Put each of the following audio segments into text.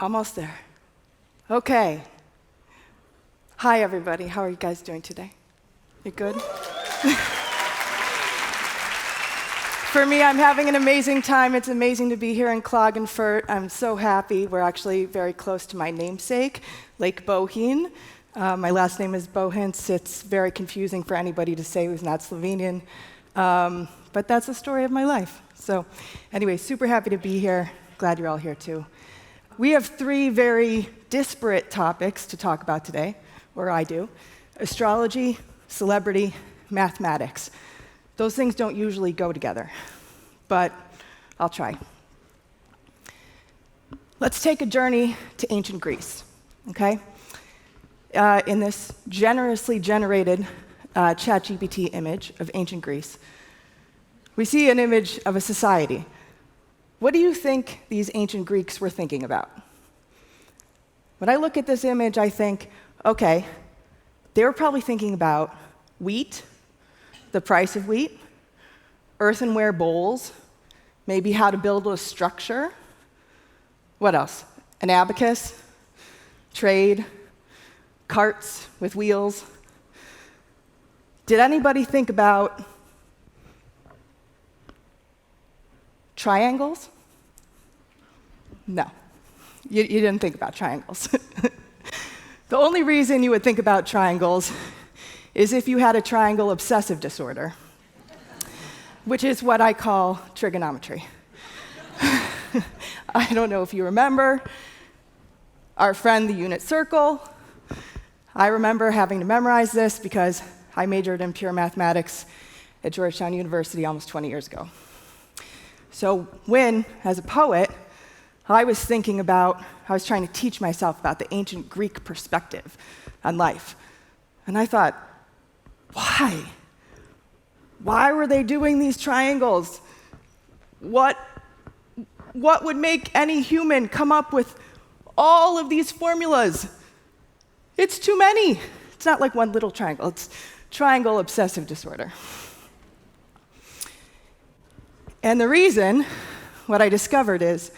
Almost there. Okay. Hi, everybody. How are you guys doing today? You good? For me, I'm having an amazing time. It's amazing to be here in Klagenfurt. I'm so happy. We're actually very close to my namesake, Lake Bohinc. My last name is Bohinc. It's very confusing for anybody to say who's not Slovenian. But that's the story of my life. So anyway, super happy to be here. Glad you're all here too. We have three very disparate topics to talk about today, or I do. Astrology, celebrity, mathematics. Those things don't usually go together, but I'll try. Let's take a journey to ancient Greece, okay? In this generously generated ChatGPT image of ancient Greece, we see an image of a society. What do you think these ancient Greeks were thinking about? When I look at this image, I think, okay, they were probably thinking about wheat, the price of wheat, earthenware bowls, maybe how to build a structure. What else? An abacus, trade, carts with wheels. Did anybody think about triangles? No, you didn't think about triangles. The only reason you would think about triangles is if you had a triangle obsessive disorder, which is what I call trigonometry. I don't know if you remember our friend, the unit circle. I remember having to memorize this because I majored in pure mathematics at Georgetown University almost 20 years ago. So when, as a poet, I was trying to teach myself about the ancient Greek perspective on life. And I thought, why? Why were they doing these triangles? What would make any human come up with all of these formulas? It's too many. It's not like one little triangle. It's triangle obsessive disorder. And the reason, what I discovered is,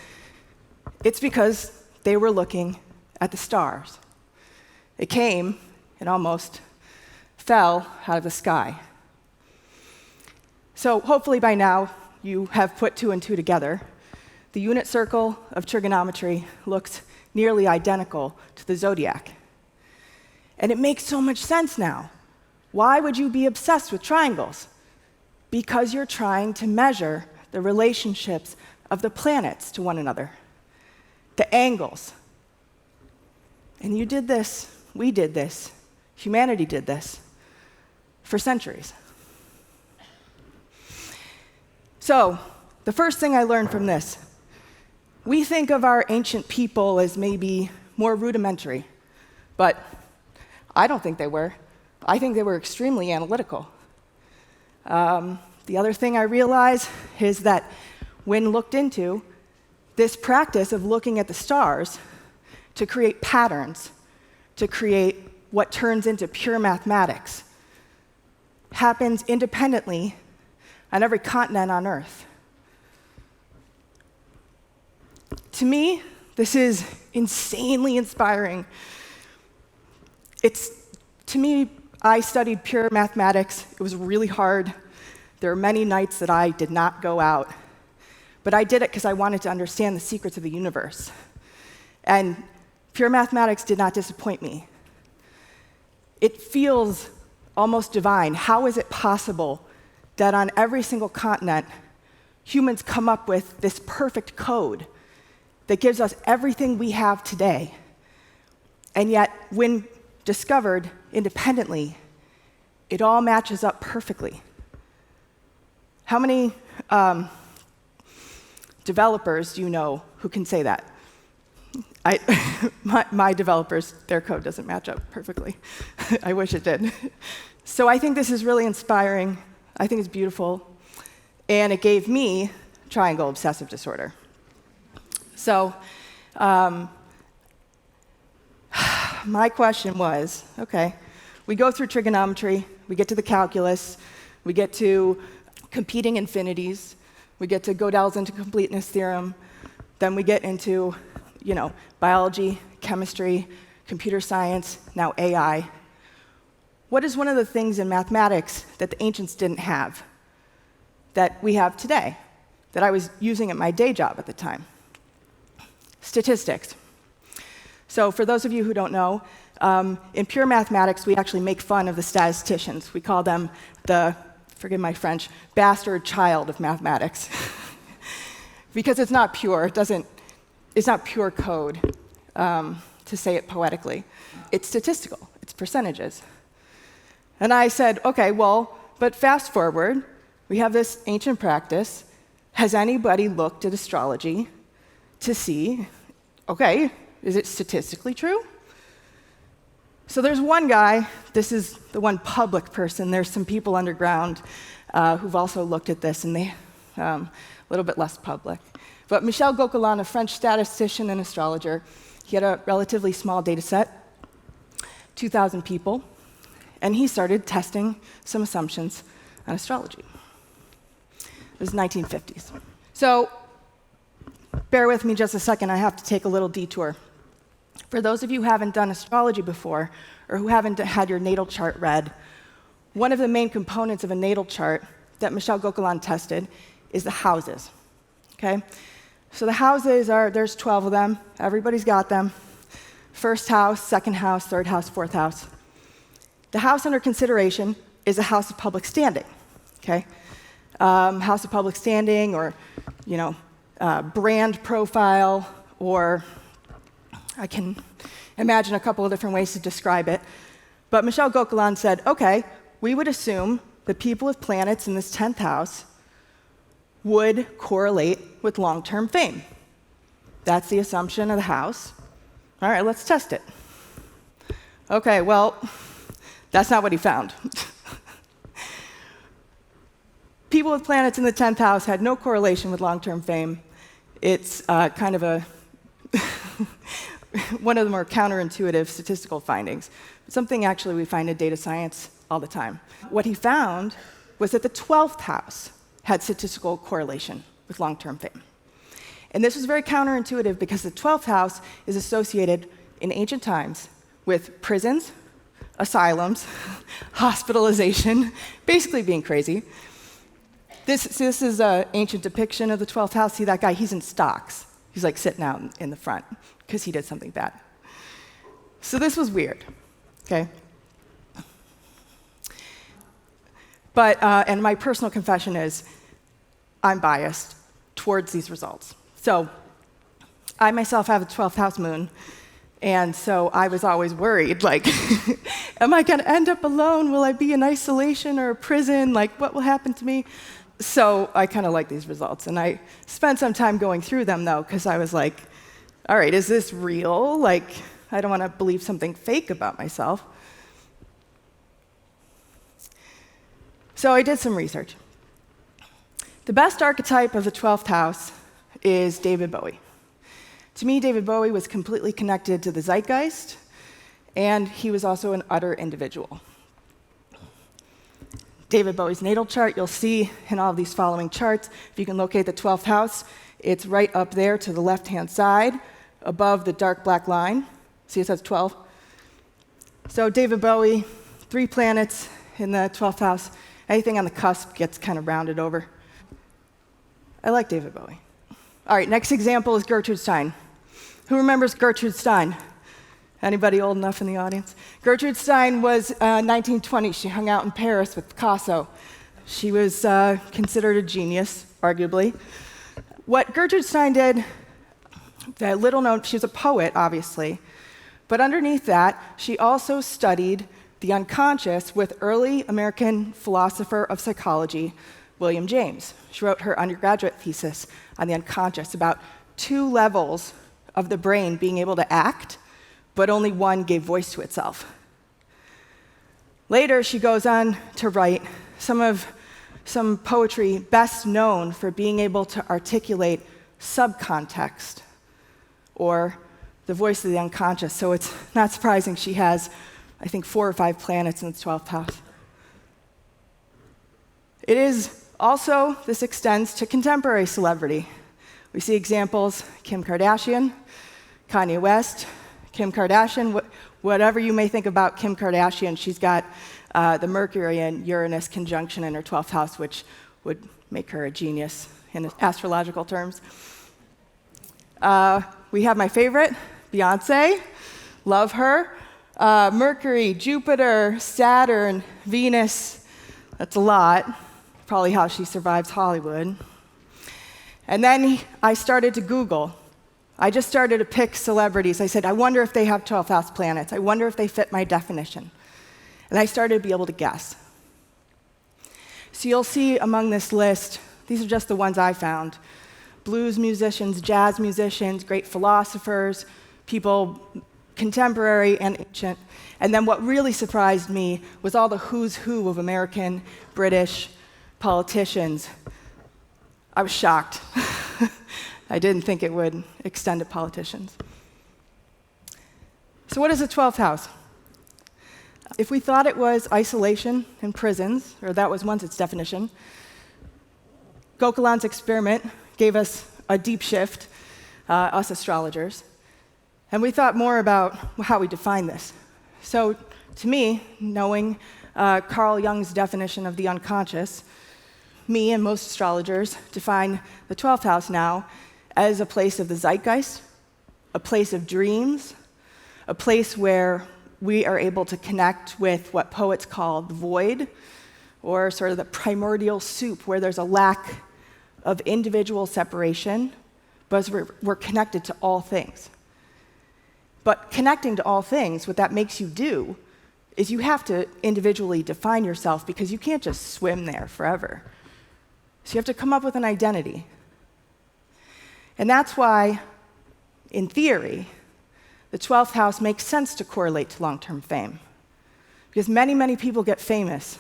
it's because they were looking at the stars. It came and almost fell out of the sky. So hopefully by now you have put two and two together. The unit circle of trigonometry looks nearly identical to the zodiac. And it makes so much sense now. Why would you be obsessed with triangles? Because you're trying to measure the relationships of the planets to one another, the angles. And you did this, we did this, humanity did this for centuries. So, the first thing I learned from this, we think of our ancient people as maybe more rudimentary, but I don't think they were. I think they were extremely analytical. The other thing I realize is that when looked into, this practice of looking at the stars to create patterns, to create what turns into pure mathematics, happens independently on every continent on Earth. To me, this is insanely inspiring. To me, I studied pure mathematics. It was really hard. There were many nights that I did not go out. But I did it because I wanted to understand the secrets of the universe. And pure mathematics did not disappoint me. It feels almost divine. How is it possible that on every single continent, humans come up with this perfect code that gives us everything we have today? And yet, when discovered independently, it all matches up perfectly. How many developers do you know who can say that? My developers, their code doesn't match up perfectly. I wish it did. So I think this is really inspiring. I think it's beautiful. And it gave me triangle obsessive disorder. So my question was, okay, we go through trigonometry, we get to the calculus, we get to competing infinities, we get to Gödel's incompleteness theorem, then we get into biology, chemistry, computer science, now AI. What is one of the things in mathematics that the ancients didn't have that we have today, that I was using at my day job at the time? Statistics. So for those of you who don't know, in pure mathematics, we actually make fun of the statisticians. We call them the, forgive my French, bastard child of mathematics. Because it's not pure. It's not pure code, to say it poetically. It's statistical. It's percentages. And I said, OK, well, but fast forward. We have this ancient practice. Has anybody looked at astrology to see, OK, is it statistically true? So there's one guy, this is the one public person. There's some people underground who've also looked at this, and they a little bit less public. But Michel Gauquelin, a French statistician and astrologer, he had a relatively small data set, 2,000 people, and he started testing some assumptions on astrology. It was the 1950s. So bear with me just a second, I have to take a little detour. For those of you who haven't done astrology before, or who haven't had your natal chart read, one of the main components of a natal chart that Michel Gauquelin tested is the houses. Okay? So the houses there's 12 of them. Everybody's got them. First house, second house, third house, fourth house. The house under consideration is a house of public standing. Okay? House of public standing, or brand profile, or I can imagine a couple of different ways to describe it. But Michel Gauquelin said, OK, we would assume that people with planets in this 10th house would correlate with long-term fame. That's the assumption of the house. All right, let's test it. OK, well, that's not what he found. People with planets in the 10th house had no correlation with long-term fame. It's kind of a one of the more counterintuitive statistical findings. Something actually we find in data science all the time. What he found was that the 12th house had statistical correlation with long-term fame. And this was very counterintuitive because the 12th house is associated in ancient times with prisons, asylums, hospitalization, basically being crazy. This is an ancient depiction of the 12th house. See that guy? He's in stocks. He's like sitting out in the front because he did something bad. So this was weird, okay? But, and my personal confession is, I'm biased towards these results. So I myself have a 12th house moon, and so I was always worried, like, am I going to end up alone? Will I be in isolation or a prison? Like, what will happen to me? So I kind of like these results, and I spent some time going through them, though, because I was like, all right, is this real? Like, I don't want to believe something fake about myself. So I did some research. The best archetype of the 12th house is David Bowie. To me, David Bowie was completely connected to the zeitgeist, and he was also an utter individual. David Bowie's natal chart, you'll see in all of these following charts, if you can locate the 12th house, it's right up there to the left-hand side, above the dark black line. See, it says 12. So David Bowie, 3 planets in the 12th house. Anything on the cusp gets kind of rounded over. I like David Bowie. All right, next example is Gertrude Stein. Who remembers Gertrude Stein? Anybody old enough in the audience? Gertrude Stein was 1920. She hung out in Paris with Picasso. She was considered a genius, arguably. What Gertrude Stein did, little known, she was a poet, obviously, but underneath that, she also studied the unconscious with early American philosopher of psychology, William James. She wrote her undergraduate thesis on the unconscious, about 2 levels of the brain being able to act, but only one gave voice to itself. Later, she goes on to write some poetry best known for being able to articulate subcontext, or the voice of the unconscious. So it's not surprising she has, I think, 4 or 5 planets in the 12th house. It is also, this extends to contemporary celebrity. We see examples, Kim Kardashian. Kanye West, Kim Kardashian, whatever you may think about Kim Kardashian, she's got the Mercury and Uranus conjunction in her 12th house, which would make her a genius in astrological terms. We have my favorite, Beyoncé. Love her. Mercury, Jupiter, Saturn, Venus. That's a lot. Probably how she survives Hollywood. And then I started to Google. I just started to pick celebrities. I said, I wonder if they have 12th house planets. I wonder if they fit my definition. And I started to be able to guess. So you'll see among this list, these are just the ones I found. Blues musicians, jazz musicians, great philosophers, people contemporary and ancient. And then what really surprised me was all the who's who of American, British politicians. I was shocked. I didn't think it would extend to politicians. So what is the 12th house? If we thought it was isolation in prisons, or that was once its definition, Gauquelin's experiment gave us a deep shift, us astrologers, and we thought more about how we define this. So to me, knowing Carl Jung's definition of the unconscious, me and most astrologers define the 12th house now as a place of the zeitgeist, a place of dreams, a place where we are able to connect with what poets call the void, or sort of the primordial soup, where there's a lack of individual separation, but we're connected to all things. But connecting to all things, what that makes you do is you have to individually define yourself, because you can't just swim there forever. So you have to come up with an identity. And that's why, in theory, the 12th house makes sense to correlate to long-term fame. Because many, many people get famous,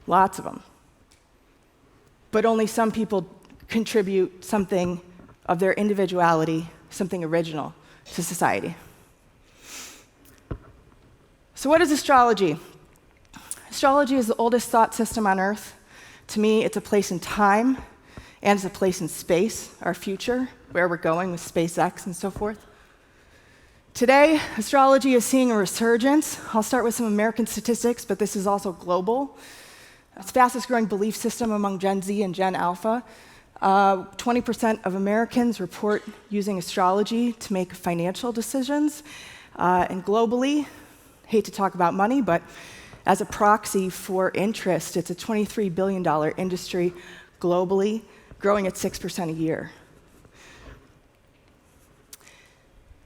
lots of them. But only some people contribute something of their individuality, something original, to society. So what is astrology? Astrology is the oldest thought system on Earth. To me, it's a place in time, and it's a place in space, our future, where we're going with SpaceX and so forth. Today, astrology is seeing a resurgence. I'll start with some American statistics, but this is also global. It's the fastest growing belief system among Gen Z and Gen Alpha. 20% of Americans report using astrology to make financial decisions. And globally, hate to talk about money, but as a proxy for interest, it's a $23 billion industry globally, growing at 6% a year.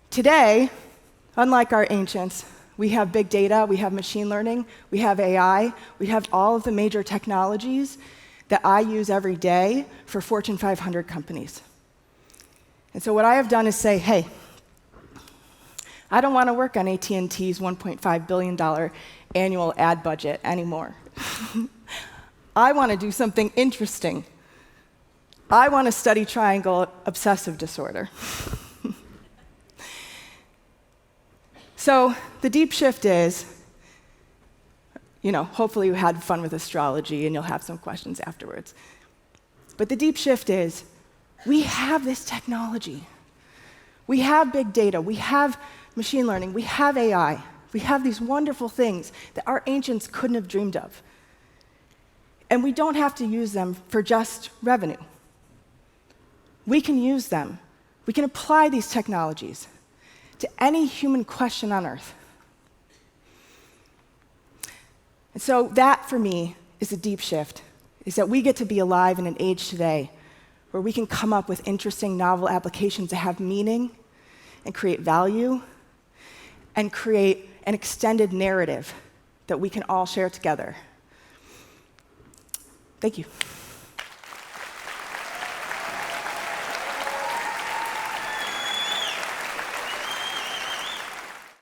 Today, unlike our ancients, we have big data, we have machine learning, we have AI, we have all of the major technologies that I use every day for Fortune 500 companies. And so what I have done is say, hey, I don't want to work on AT&T's $1.5 billion annual ad budget anymore. I want to do something interesting. I want to study triangle obsessive disorder. So the deep shift is, hopefully you had fun with astrology and you'll have some questions afterwards. But the deep shift is, we have this technology. We have big data, we have machine learning, we have AI, we have these wonderful things that our ancients couldn't have dreamed of. And we don't have to use them for just revenue. We can use them. We can apply these technologies to any human question on Earth. And so that, for me, is a deep shift, is that we get to be alive in an age today where we can come up with interesting, novel applications that have meaning and create value and create an extended narrative that we can all share together. Thank you.